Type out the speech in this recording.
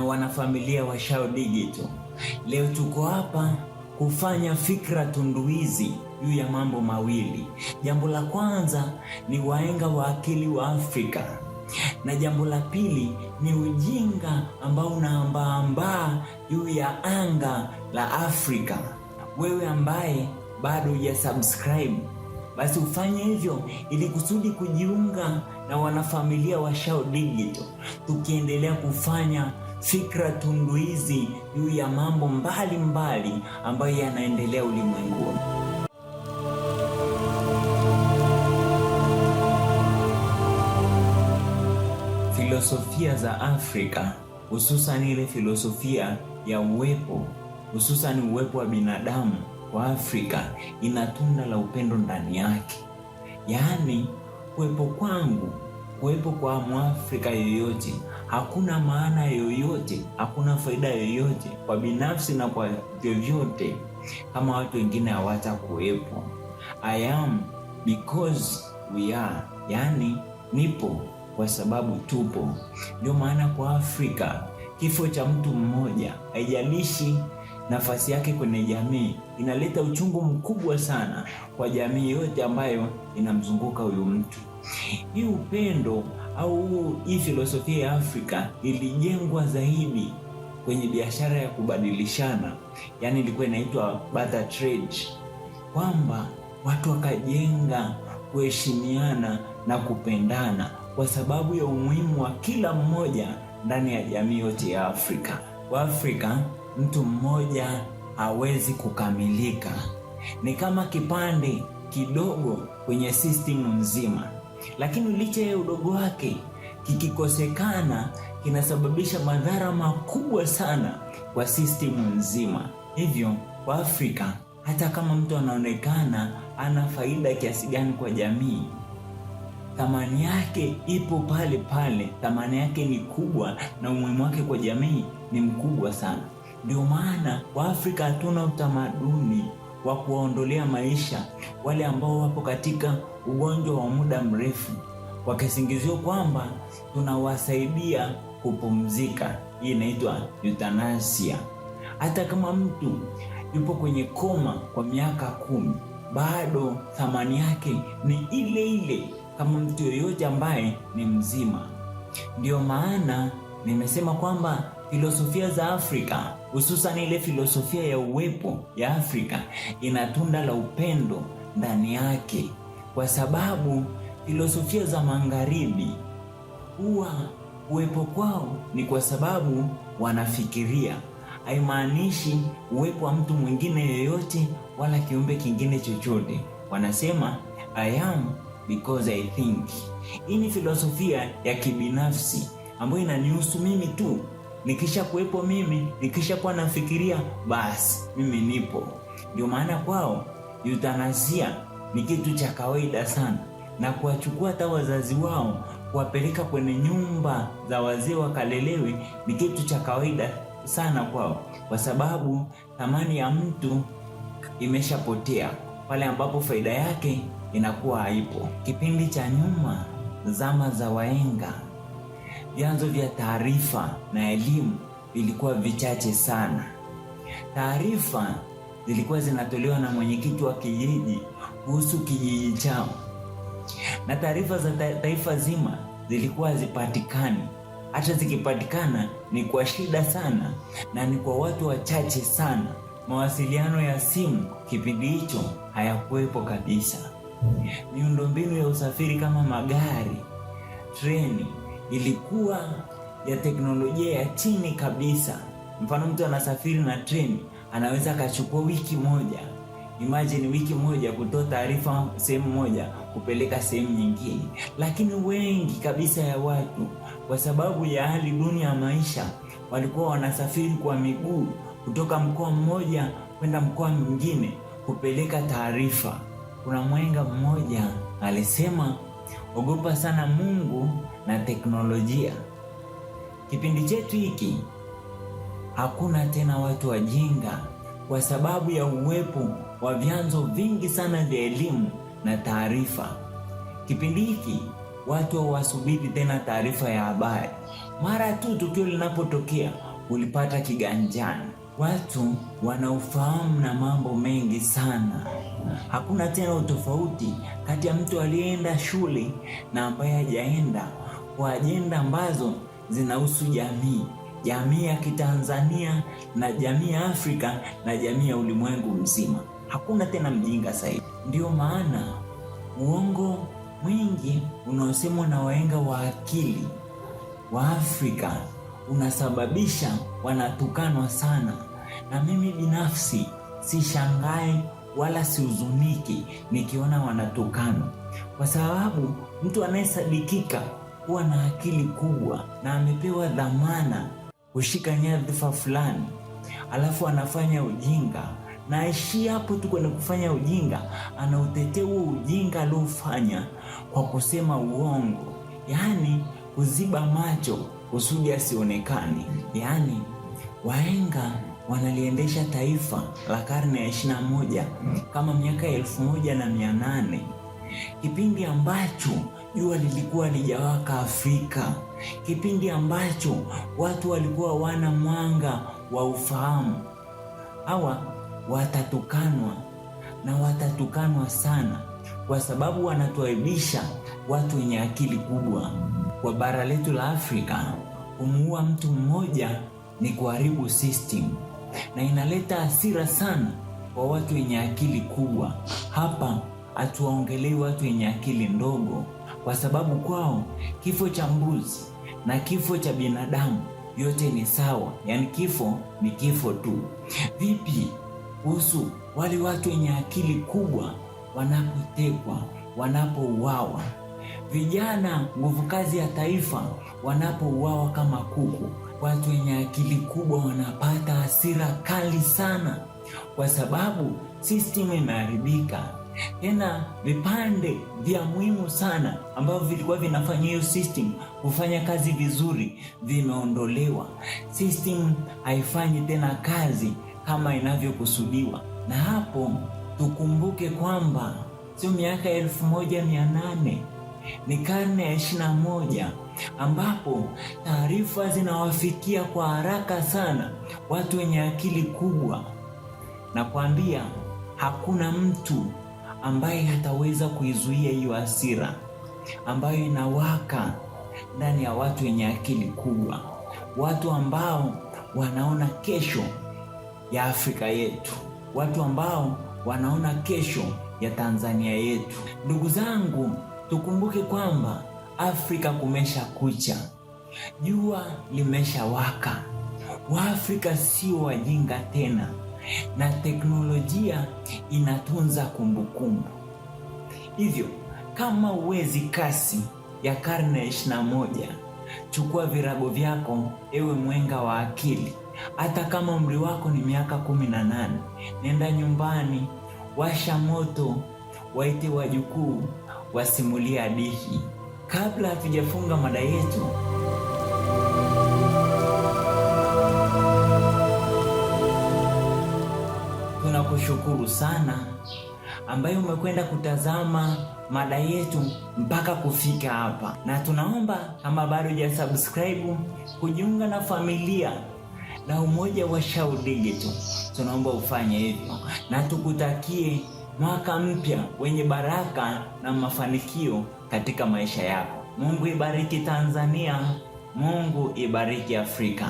wanafamilia wa Shao Digital. Leo tuko hapa kufanya fikra tunduizi juu ya mambo mawili. Jambo la kwanza ni wahenga wa akili wa Afrika, na jambo la pili ni ujinga ambao unaambaambaa juu ya anga la Afrika. Wewe ambaye bado hujasubscribe, basi ufanye hivyo ili kusudi kujiunga na wanafamilia wa Shao Digital, tukiendelea kufanya fikra tunduizi juu ya mambo mbalimbali ambayo yanaendelea ulimwenguni. Filosofia za Afrika, hususan ile filosofia ya uwepo, hususan uwepo wa binadamu wa Afrika, ina tunda la upendo ndani yake. Yaani kuwepo kwangu, kuwepo kwa Mwafrika yoyote hakuna maana yoyote, hakuna faida yoyote kwa binafsi na kwa vyovyote kama watu wengine hawatakuwepo. I am because we are, yaani nipo kwa sababu tupo. Ndio maana kwa Afrika kifo cha mtu mmoja, haijalishi nafasi yake kwenye jamii, inaleta uchungu mkubwa sana kwa jamii yote ambayo inamzunguka huyu mtu. Hii upendo au hii filosofia ya Afrika ilijengwa zaidi kwenye biashara ya kubadilishana, yaani ilikuwa inaitwa barter trade, kwamba watu wakajenga kuheshimiana na kupendana kwa sababu ya umuhimu wa kila mmoja ndani ya jamii yote ya Afrika. Kwa Afrika mtu mmoja hawezi kukamilika, ni kama kipande kidogo kwenye system nzima, lakini licha ya udogo wake, kikikosekana kinasababisha madhara makubwa sana kwa system nzima. Hivyo kwa Afrika, hata kama mtu anaonekana ana faida kiasi gani kwa jamii, thamani yake ipo pale pale, thamani yake ni kubwa na umuhimu wake kwa jamii ni mkubwa sana. Ndio maana kwa Afrika hatuna utamaduni wa kuwaondolea maisha wale ambao wapo katika ugonjwa wa muda mrefu, wakisingizio kwamba tunawasaidia kupumzika. Hii inaitwa euthanasia. Hata kama mtu yupo kwenye koma kwa miaka 10, bado thamani yake ni ile ile kama mtu yoyote ambaye ni mzima. Ndio maana nimesema kwamba filosofia za Afrika, hususan ile filosofia ya uwepo ya Afrika, ina tunda la upendo ndani yake, kwa sababu filosofia za magharibi huwa uwepo kwao ni kwa sababu wanafikiria. Haimaanishi uwepo wa mtu mwingine yoyote wala kiumbe kingine chochote. Wanasema I am because I think. Hii ni filosofia ya kibinafsi ambayo inanihusu mimi tu. Nikisha kuwepo mimi, nikisha kuwa nafikiria, basi mimi nipo. Ndio maana kwao euthanasia ni kitu cha kawaida sana, na kuwachukua hata wazazi wao kuwapeleka kwenye nyumba za wazee wakalelewe ni kitu cha kawaida sana kwao, kwa sababu thamani ya mtu imeshapotea pale ambapo faida yake inakuwa haipo. Kipindi cha nyuma, zama za wahenga, vyanzo vya taarifa na elimu vilikuwa vichache sana. Taarifa zilikuwa zinatolewa na mwenyekiti wa kijiji kuhusu kijiji chao, na taarifa za taifa zima zilikuwa hazipatikani. Hata zikipatikana ni kwa shida sana na ni kwa watu wachache sana. Mawasiliano ya simu kipindi hicho hayakuwepo kabisa. Miundombinu ya usafiri kama magari, treni ilikuwa ya teknolojia ya chini kabisa. Mfano, mtu anasafiri na treni anaweza akachukua wiki moja. Imagine wiki moja kutoa taarifa sehemu moja kupeleka sehemu nyingine. Lakini wengi kabisa ya watu, kwa sababu ya hali duni ya maisha, walikuwa wanasafiri kwa miguu kutoka mkoa mmoja kwenda mkoa mwingine kupeleka taarifa. Kuna mwenga mmoja alisema, ogopa sana Mungu na teknolojia. Kipindi chetu hiki hakuna tena watu wajinga, kwa sababu ya uwepo wa vyanzo vingi sana vya elimu na taarifa. Kipindi hiki watu hawasubiri tena taarifa ya habari. Mara tu tukio linapotokea, ulipata kiganjani. Watu wanaufahamu na mambo mengi sana. Hakuna tena utofauti kati ya mtu aliyeenda shule na ambaye hajaenda, kwa ajenda ambazo zinahusu jamii ya Kitanzania na jamii ya Afrika na jamii ya ulimwengu mzima. Hakuna tena mjinga sasa. Ndio maana uongo mwingi unaosemwa na wahenga wa akili wa Afrika unasababisha wanatukanwa sana. Na mimi binafsi sishangai wala sihuzuniki nikiona wanatukanwa, kwa sababu mtu anayesadikika kuwa na akili kubwa na amepewa dhamana kushika nyadhifa fulani, alafu anafanya ujinga na aishi hapo tu kwenye kufanya ujinga, anautetea huo ujinga aliofanya kwa kusema uongo, yaani kuziba macho kusudi asionekane. Yaani wahenga wanaliendesha taifa la karne ya 21 kama miaka 1800, kipindi ambacho jua lilikuwa lijawaka Afrika, kipindi ambacho watu walikuwa wana mwanga wa ufahamu. Hawa watatukanwa na watatukanwa sana, kwa sababu wanatuaibisha watu wenye akili kubwa. Kwa bara letu la Afrika, kumuua mtu mmoja ni kuharibu system, na inaleta hasira sana kwa watu wenye akili kubwa. Hapa hatuwaongelei watu wenye akili ndogo, kwa sababu kwao kifo cha mbuzi na kifo cha binadamu yote ni sawa, yaani kifo ni kifo tu. Vipi kuhusu wale watu wenye akili kubwa wanapotekwa, wanapouawa? Vijana nguvu kazi ya taifa wanapouawa kama kuku, watu wenye akili kubwa wanapata hasira kali sana, kwa sababu system imeharibika. Tena vipande vya muhimu sana ambavyo vilikuwa vinafanya hiyo system kufanya kazi vizuri vimeondolewa. System haifanyi tena kazi kama inavyokusudiwa. Na hapo tukumbuke kwamba sio miaka 1800, ni karne ya 21 ambapo taarifa zinawafikia kwa haraka sana watu wenye akili kubwa. Na kuambia hakuna mtu ambaye hataweza kuizuia hiyo hasira ambayo inawaka ndani ya watu wenye akili kubwa, watu ambao wanaona kesho ya Afrika yetu, watu ambao wanaona kesho ya Tanzania yetu. Ndugu zangu, tukumbuke kwamba Afrika kumesha kucha, jua limesha waka. Waafrika sio wajinga tena, na teknolojia inatunza kumbukumbu. Hivyo kama uwezi kasi ya karne ya 21, chukua virago vyako, ewe mwenga wa akili. Hata kama umri wako ni miaka 18, nenda nyumbani, washa moto, waite wajukuu wasimulia hadithi. Kabla hatujafunga mada yetu, tunakushukuru sana ambaye umekwenda kutazama mada yetu mpaka kufika hapa, na tunaomba kama bado hujasubscribe kujiunga na familia na umoja wa Shayia Digital, tunaomba ufanye hivyo, na tukutakie mwaka mpya wenye baraka na mafanikio katika maisha yako. Mungu ibariki Tanzania, Mungu ibariki Afrika.